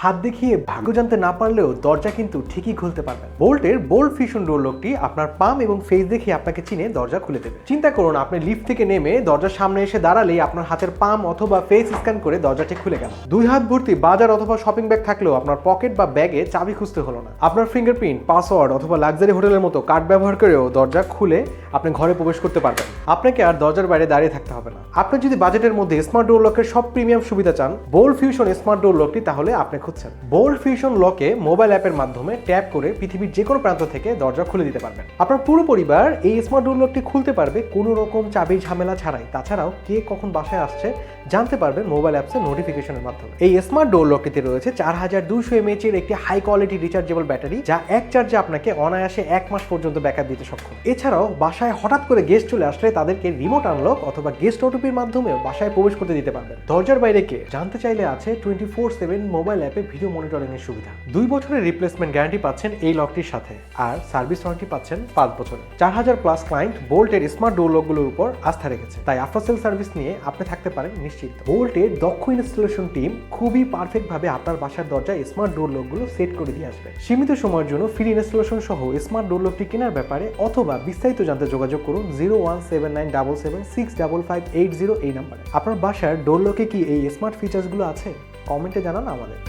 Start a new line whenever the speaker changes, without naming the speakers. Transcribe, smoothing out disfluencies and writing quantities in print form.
হাত দেখিয়ে ভাগ্য জানতে না পারলেও দরজা কিন্তু ঠিকই খুলতে পারবেন। বোল্টের বোল্ট ফিউশন ডোর লকটি আপনার পাম এবং ফেস দেখে আপনাকে চিনে দরজা খুলে দেবে। চিন্তা করুন, আপনি লিফট থেকে নেমে দরজার সামনে এসে দাঁড়ালেই আপনার হাতের পাম অথবা ফেস স্ক্যান করে দরজাটি খুলে গেল। 2 হাত ভর্তি বাজার অথবা শপিং ব্যাগ থাকলেও আপনার পকেট বা ব্যাগে চাবি খুঁজতে হলো না। আপনার ফিঙ্গারপ্রিন্ট, পাসওয়ার্ড অথবা লাক্সারি হোটেলের মতো কার্ড ব্যবহার করেও দরজা খুলে আপনি ঘরে প্রবেশ করতে পারবেন। আপনাকে আর দরজার বাইরে দাঁড়িয়ে থাকতে হবে না। আপনি যদি বাজেটের মধ্যে স্মার্ট ডোর লকের সব প্রিমিয়াম সুবিধা চান, বোল্ট ফিউশন স্মার্ট ডোর লকটি তাহলে আপনি খুঁজছেন। বোল্ট ফিউশন লকে মোবাইল অ্যাপের মাধ্যমে ট্যাপ করে পৃথিবীর যে কোনো প্রান্ত থেকে দরজা খুলে দিতে পারবেন। আপনার পুরো পরিবার এই স্মার্ট ডোর লকটি খুলতে পারবে কোনো রকম চাবির ঝামেলা ছাড়াই। তাছাড়াও কে কখন বাসায় আসছে জানতে পারবেন মোবাইল অ্যাপসের নোটিফিকেশনের মাধ্যমে। এই স্মার্ট ডোর লকটিতে রয়েছে 4200 mAh এর একটি হাই কোয়ালিটি রিচার্জেবল ব্যাটারি, যা এক চার্জে আপনাকে অনায়াসে 1 মাস পর্যন্ত ব্যাকআপ দিতে সক্ষম। এছাড়াও বাসায় হঠাৎ করে গেস্ট চলে আসলে তাদেরকে রিমোট আনলক অথবা গেস্ট ওটিপির মাধ্যমেও বাসায় প্রবেশ করতে দিতে পারবেন। দরজার বাইরে কে জানতে চাইলে আছে 24/7 মোবাইল অ্যাপে ভিডিও মনিটরিং এর সুবিধা। 2 বছরের রিপ্লেসমেন্ট গ্যারান্টি পাচ্ছেন এই লকটির সাথে, আর সার্ভিস ওয়ারেন্টি পাচ্ছেন 5 বছরের। 4000 প্লাস ক্লায়েন্ট বোল্টের স্মার্ট ডোর লকগুলোর উপর আস্থা রেখেছে, তাই আফটার সেল সার্ভিস নিয়ে আপনি থাকতে পারেন নিশ্চিত। বোল্টের দক্ষ ইনস্টলেশন টিম খুবই পারফেক্ট ভাবে আপনার বাসার দরজায় স্মার্ট ডোর লকগুলো সেট করে দিয়ে আসবে। সীমিত সময়ের জন্য ফ্রি ইনস্টলেশন সহ স্মার্ট ডোর লকটি কেনার ব্যাপারে অথবা বিস্তারিত জানতে যোগাযোগ করুন 017977655880 এই নাম্বারে। আপনার বাসার ডোর লকে কি এই স্মার্ট ফিচার্সগুলো আছে? কমেন্টে জানান আমাদের।